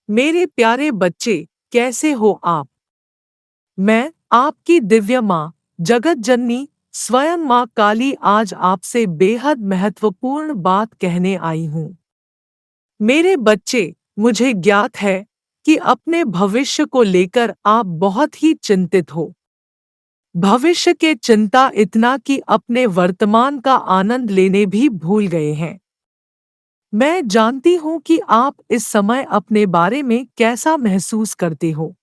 मेरे प्यारे बच्चे, कैसे हो आप? मैं, आपकी दिव्य माँ, जगत जननी, स्वयं माँ काली आज आपसे बेहद महत्वपूर्ण बात कहने आई हूँ। मेरे बच्चे, मुझे ज्ञात है कि अपने भविष्य को लेकर आप बहुत ही चिंतित हो। भविष्य के चिंता इतना कि अपने वर्तमान का आनंद लेने भी भूल गए हैं। मैं जानती हूँ कि आप इस समय अपने बारे में कैसा महसूस करते हो।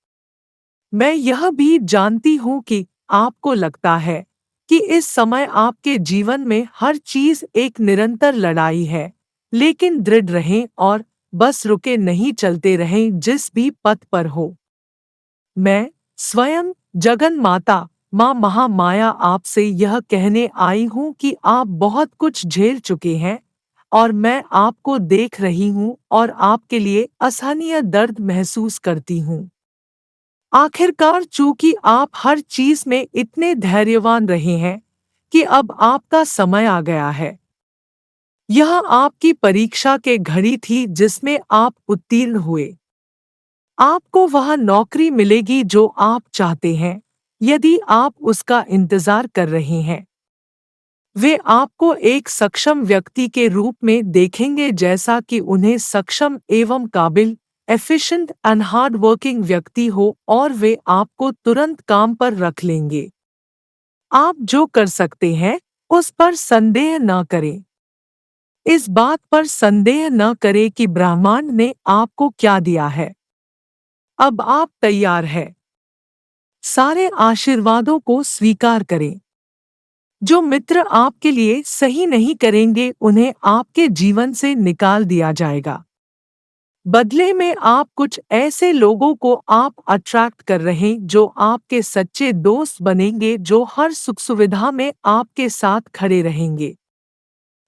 मैं यह भी जानती हूँ कि आपको लगता है कि इस समय आपके जीवन में हर चीज एक निरंतर लड़ाई है, लेकिन दृढ़ रहें और बस रुके नहीं, चलते रहें जिस भी पथ पर हो। मैं स्वयं जगन माता, माँ महामाया आपसे यह कहने आई हूँ कि आप बहुत कुछ झेल चुके हैं और मैं आपको देख रही हूँ और आपके लिए असहनीय दर्द महसूस करती हूँ। आखिरकार चूंकि आप हर चीज में इतने धैर्यवान रहे हैं कि अब आपका समय आ गया है। यह आपकी परीक्षा के घड़ी थी जिसमें आप उत्तीर्ण हुए। आपको वह नौकरी मिलेगी जो आप चाहते हैं, यदि आप उसका इंतजार कर रहे हैं। वे आपको एक सक्षम व्यक्ति के रूप में देखेंगे, जैसा कि उन्हें सक्षम एवं काबिल, एफिशिएंट एंड हार्ड वर्किंग व्यक्ति हो, और वे आपको तुरंत काम पर रख लेंगे। आप जो कर सकते हैं उस पर संदेह न करें। इस बात पर संदेह न करें कि ब्रह्मांड ने आपको क्या दिया है। अब आप तैयार हैं। सारे आशीर्वादों को स्वीकार करें। जो मित्र आपके लिए सही नहीं करेंगे उन्हें आपके जीवन से निकाल दिया जाएगा। बदले में आप कुछ ऐसे लोगों को आप अट्रैक्ट कर रहे हैं जो आपके सच्चे दोस्त बनेंगे, जो हर सुख सुविधा में आपके साथ खड़े रहेंगे।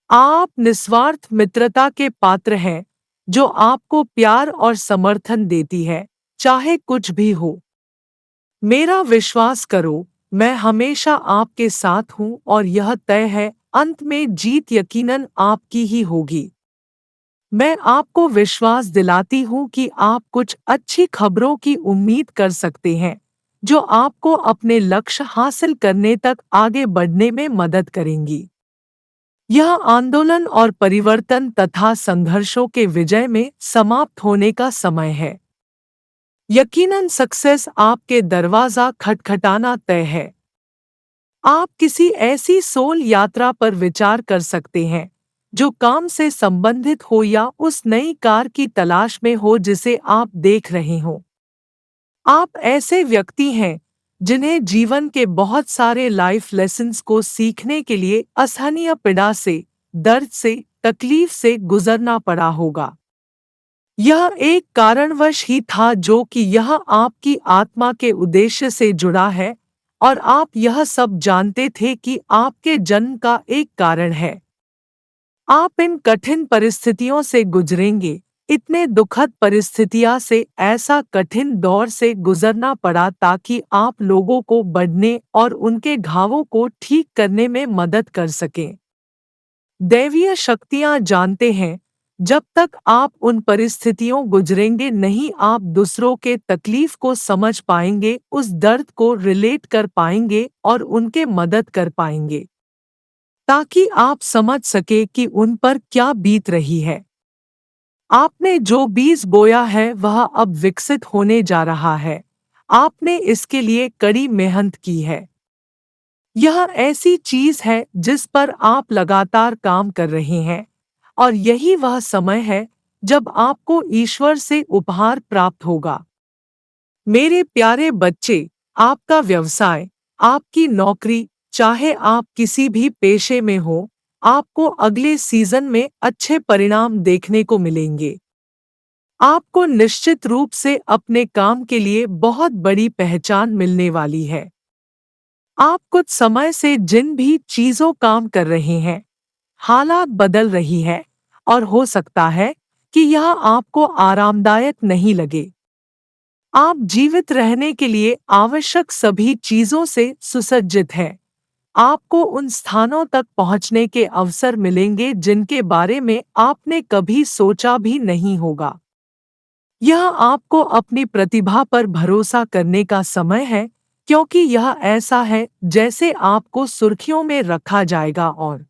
आप निस्वार्थ मित्रता के पात्र हैं, जो आपको प्यार और समर्थन देती है, चाहे कुछ भी हो। मेरा विश्वास करो, मैं हमेशा आपके साथ हूँ और यह तय है, अंत में जीत यकीनन आपकी ही होगी। मैं आपको विश्वास दिलाती हूँ कि आप कुछ अच्छी खबरों की उम्मीद कर सकते हैं, जो आपको अपने लक्ष्य हासिल करने तक आगे बढ़ने में मदद करेंगी। यह आंदोलन और परिवर्तन तथा संघर्षों के विजय में समाप्त होने का समय है। यकीनन सक्सेस आपके दरवाजा खटखटाना तय है। आप किसी ऐसी सोल यात्रा पर विचार कर सकते हैं जो काम से संबंधित हो या उस नई कार की तलाश में हो जिसे आप देख रहे हो। आप ऐसे व्यक्ति हैं जिन्हें जीवन के बहुत सारे लाइफ लेसन्स को सीखने के लिए असहनीय पीड़ा से, दर्द से, तकलीफ से गुजरना पड़ा होगा। यह एक कारणवश ही था जो कि यह आपकी आत्मा के उद्देश्य से जुड़ा है, और आप यह सब जानते थे कि आपके जन्म का एक कारण है। आप इन कठिन परिस्थितियों से गुजरेंगे, इतने दुखद परिस्थितियां से, ऐसा कठिन दौर से गुजरना पड़ा ताकि आप लोगों को बढ़ने और उनके घावों को ठीक करने में मदद कर सकें। दैवीय शक्तियां जानते हैं, जब तक आप उन परिस्थितियों गुजरेंगे नहीं, आप दूसरों के तकलीफ को समझ पाएंगे, उस दर्द को रिलेट कर पाएंगे और उनके मदद कर पाएंगे, ताकि आप समझ सके कि उन पर क्या बीत रही है। आपने जो बीज बोया है वह अब विकसित होने जा रहा है। आपने इसके लिए कड़ी मेहनत की है। यह ऐसी चीज है जिस पर आप लगातार काम कर रहे हैं, और यही वह समय है जब आपको ईश्वर से उपहार प्राप्त होगा। मेरे प्यारे बच्चे, आपका व्यवसाय, आपकी नौकरी, चाहे आप किसी भी पेशे में हो, आपको अगले सीजन में अच्छे परिणाम देखने को मिलेंगे। आपको निश्चित रूप से अपने काम के लिए बहुत बड़ी पहचान मिलने वाली है। आप कुछ समय से जिन भी चीजों काम कर रहे हैं, हालात बदल रही है, और हो सकता है कि यह आपको आरामदायक नहीं लगे। आप जीवित रहने के लिए आवश्यक सभी चीजों से सुसज्जित हैं। आपको उन स्थानों तक पहुंचने के अवसर मिलेंगे जिनके बारे में आपने कभी सोचा भी नहीं होगा। यह आपको अपनी प्रतिभा पर भरोसा करने का समय है, क्योंकि यह ऐसा है जैसे आपको सुर्खियों में रखा जाएगा और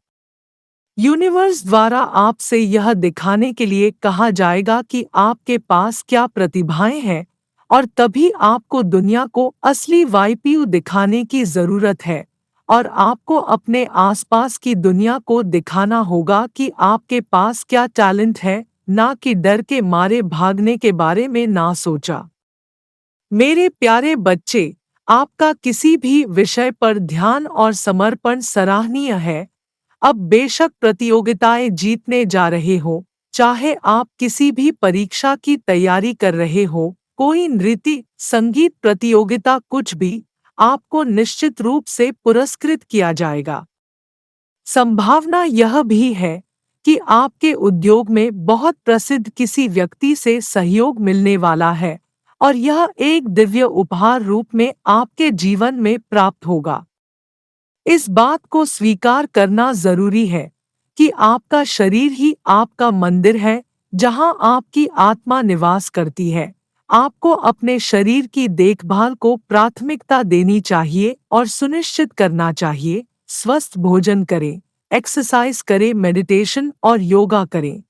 यूनिवर्स द्वारा आपसे यह दिखाने के लिए कहा जाएगा कि आपके पास क्या प्रतिभाएं हैं, और तभी आपको दुनिया को असली वाईपीयू दिखाने की जरूरत है। और आपको अपने आसपास की दुनिया को दिखाना होगा कि आपके पास क्या टैलेंट है, ना कि डर के मारे भागने के बारे में ना सोचा। मेरे प्यारे बच्चे, आपका किसी भी विषय पर ध्यान और समर्पण सराहनीय है। अब बेशक प्रतियोगिताएं जीतने जा रहे हो, चाहे आप किसी भी परीक्षा की तैयारी कर रहे हो, कोई नृत्य संगीत प्रतियोगिता कुछ भी, आपको निश्चित रूप से पुरस्कृत किया जाएगा। संभावना यह भी है कि आपके उद्योग में बहुत प्रसिद्ध किसी व्यक्ति से सहयोग मिलने वाला है, और यह एक दिव्य उपहार रूप में आपके जीवन में प्राप्त होगा। इस बात को स्वीकार करना जरूरी है कि आपका शरीर ही आपका मंदिर है, जहां आपकी आत्मा निवास करती है। आपको अपने शरीर की देखभाल को प्राथमिकता देनी चाहिए और सुनिश्चित करना चाहिए। स्वस्थ भोजन करें, एक्सरसाइज करें, मेडिटेशन और योगा करें।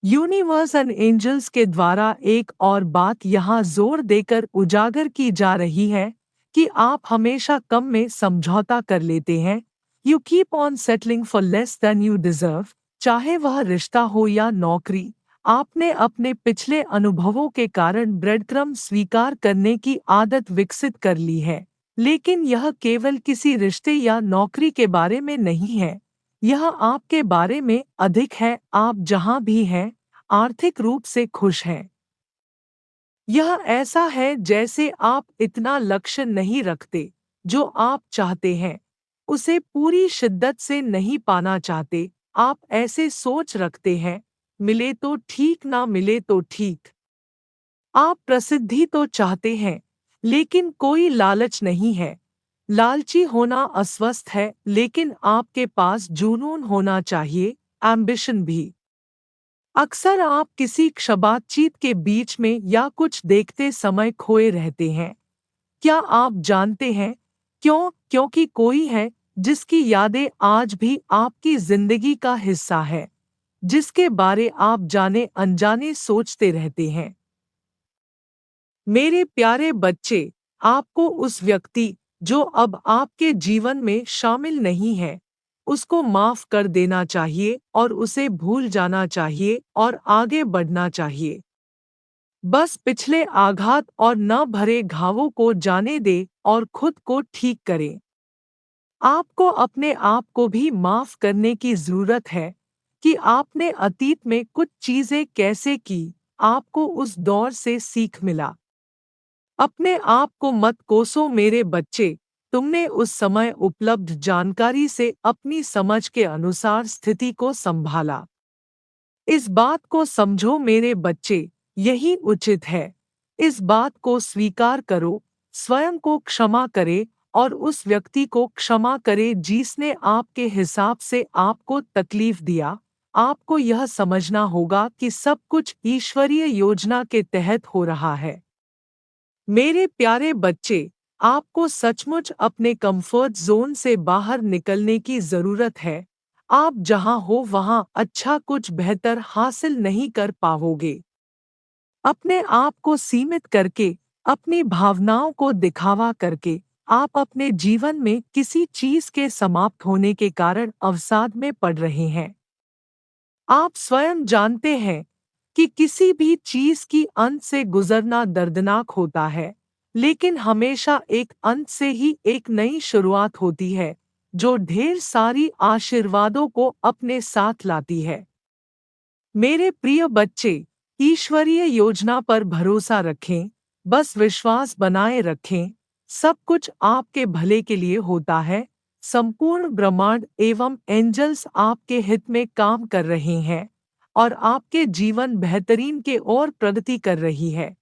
यूनिवर्स एंड एंजल्स के द्वारा एक और बात यहाँ जोर देकर उजागर की जा रही है कि आप हमेशा कम में समझौता कर लेते हैं। You keep on settling for less than you deserve. चाहे वह रिश्ता हो या नौकरी, आपने अपने पिछले अनुभवों के कारण ब्रेडक्रम स्वीकार करने की आदत विकसित कर ली है। लेकिन यह केवल किसी रिश्ते या नौकरी के बारे में नहीं है, यह आपके बारे में अधिक है। आप जहां भी हैं, आर्थिक रूप से खुश हैं। यह ऐसा है जैसे आप इतना लक्ष्य नहीं रखते। जो आप चाहते हैं उसे पूरी शिद्दत से नहीं पाना चाहते। आप ऐसे सोच रखते हैं, मिले तो ठीक, ना मिले तो ठीक। आप प्रसिद्धि तो चाहते हैं, लेकिन कोई लालच नहीं है। लालची होना अस्वस्थ है, लेकिन आपके पास जुनून होना चाहिए, एम्बिशन भी। अक्सर आप किसी बातचीत के बीच में या कुछ देखते समय खोए रहते हैं। क्या आप जानते हैं क्यों? क्योंकि कोई है जिसकी यादें आज भी आपकी जिंदगी का हिस्सा है, जिसके बारे आप जाने अनजाने सोचते रहते हैं। मेरे प्यारे बच्चे, आपको उस व्यक्ति जो अब आपके जीवन में शामिल नहीं है, उसको माफ कर देना चाहिए और उसे भूल जाना चाहिए और आगे बढ़ना चाहिए। बस पिछले आघात और न भरे घावों को जाने दे और खुद को ठीक करें। आपको अपने आप को भी माफ करने की जरूरत है कि आपने अतीत में कुछ चीजें कैसे की। आपको उस दौर से सीख मिला। अपने आप को मत कोसो मेरे बच्चे। तुमने उस समय उपलब्ध जानकारी से अपनी समझ के अनुसार स्थिति को संभाला। इस बात को समझो मेरे बच्चे, यही उचित है। इस बात को स्वीकार करो, स्वयं को क्षमा करे और उस व्यक्ति को क्षमा करे जिसने आपके हिसाब से आपको तकलीफ दिया। आपको यह समझना होगा कि सब कुछ ईश्वरीय योजना के तहत हो रहा है। मेरे प्यारे बच्चे, आपको सचमुच अपने कंफर्ट जोन से बाहर निकलने की जरूरत है। आप जहां हो वहां अच्छा कुछ बेहतर हासिल नहीं कर पाओगे। अपने आप को सीमित करके, अपनी भावनाओं को दिखावा करके, आप अपने जीवन में किसी चीज के समाप्त होने के कारण अवसाद में पड़ रहे हैं। आप स्वयं जानते हैं कि किसी भी चीज की अंत से गुजरना दर्दनाक होता है, लेकिन हमेशा एक अंत से ही एक नई शुरुआत होती है, जो ढेर सारी आशीर्वादों को अपने साथ लाती है। मेरे प्रिय बच्चे, ईश्वरीय योजना पर भरोसा रखें, बस विश्वास बनाए रखें। सब कुछ आपके भले के लिए होता है। संपूर्ण ब्रह्मांड एवं एंजल्स आपके हित में काम कर रहे हैं और आपके जीवन बेहतरीन के ओर प्रगति कर रही है।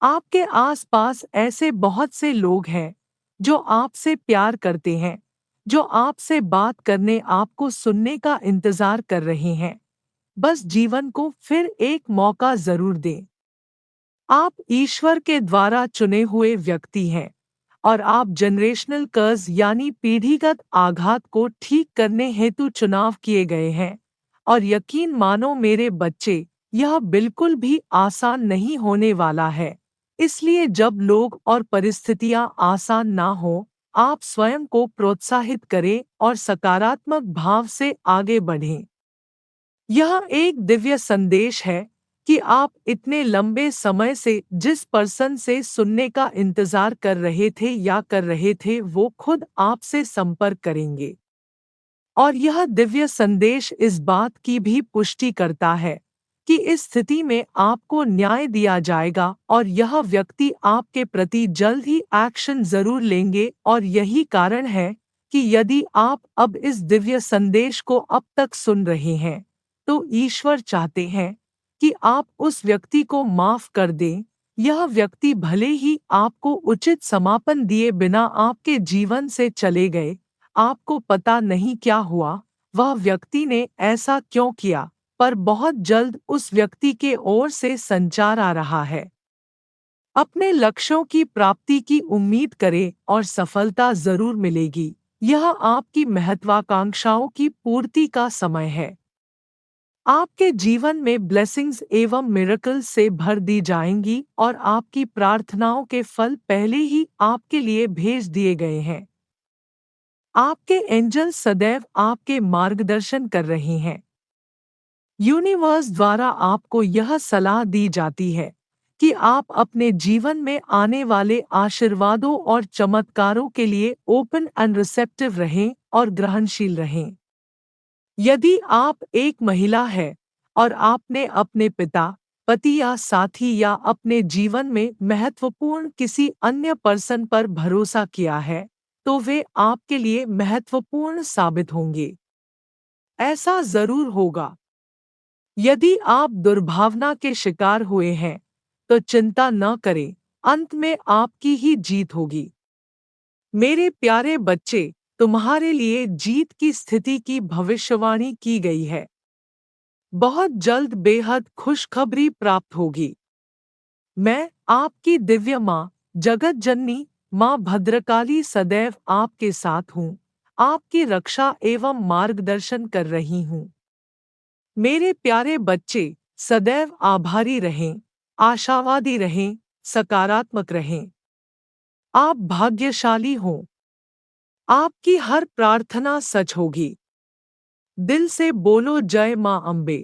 आपके आसपास ऐसे बहुत से लोग हैं जो आपसे प्यार करते हैं, जो आपसे बात करने, आपको सुनने का इंतजार कर रहे हैं। बस जीवन को फिर एक मौका जरूर दें। आप ईश्वर के द्वारा चुने हुए व्यक्ति हैं और आप जनरेशनल कर्ज यानी पीढ़ीगत आघात को ठीक करने हेतु चुनाव किए गए हैं। और यकीन मानो मेरे बच्चे, यह बिल्कुल भी आसान नहीं होने वाला है। इसलिए जब लोग और परिस्थितियां आसान ना हो, आप स्वयं को प्रोत्साहित करें और सकारात्मक भाव से आगे बढ़ें। यह एक दिव्य संदेश है कि आप इतने लंबे समय से जिस पर्सन से सुनने का इंतजार कर रहे थे या कर रहे थे, वो खुद आपसे संपर्क करेंगे। और यह दिव्य संदेश इस बात की भी पुष्टि करता है कि इस स्थिति में आपको न्याय दिया जाएगा और यह व्यक्ति आपके प्रति जल्द ही एक्शन जरूर लेंगे। और यही कारण है कि यदि आप अब इस दिव्य संदेश को अब तक सुन रहे हैं, तो ईश्वर चाहते हैं कि आप उस व्यक्ति को माफ कर दें। यह व्यक्ति भले ही आपको उचित समापन दिए बिना आपके जीवन से चले गए, आपको पता नहीं क्या हुआ, वह व्यक्ति ने ऐसा क्यों किया, पर बहुत जल्द उस व्यक्ति के ओर से संचार आ रहा है। अपने लक्ष्यों की प्राप्ति की उम्मीद करें और सफलता जरूर मिलेगी। यह आपकी महत्वाकांक्षाओं की पूर्ति का समय है। आपके जीवन में ब्लेसिंग्स एवं मिरेकल्स से भर दी जाएंगी और आपकी प्रार्थनाओं के फल पहले ही आपके लिए भेज दिए गए हैं। आपके एंजल सदैव आपके मार्गदर्शन कर रहे हैं। यूनिवर्स द्वारा आपको यह सलाह दी जाती है कि आप अपने जीवन में आने वाले आशीर्वादों और चमत्कारों के लिए ओपन एंड रिसेप्टिव रहें और ग्रहणशील रहें। यदि आप एक महिला है और आपने अपने पिता, पति या साथी या अपने जीवन में महत्वपूर्ण किसी अन्य पर्सन पर भरोसा किया है, तो वे आपके लिए महत्वपूर्ण साबित होंगे। ऐसा जरूर होगा। यदि आप दुर्भावना के शिकार हुए हैं, तो चिंता न करें, अंत में आपकी ही जीत होगी। मेरे प्यारे बच्चे, तुम्हारे लिए जीत की स्थिति की भविष्यवाणी की गई है। बहुत जल्द बेहद खुशखबरी प्राप्त होगी। मैं, आपकी दिव्य माँ, जगत जननी माँ भद्रकाली सदैव आपके साथ हूँ, आपकी रक्षा एवं मार्गदर्शन कर रही हूँ। मेरे प्यारे बच्चे, सदैव आभारी रहें, आशावादी रहें, सकारात्मक रहें। आप भाग्यशाली हो। आपकी हर प्रार्थना सच होगी। दिल से बोलो जय माँ अम्बे।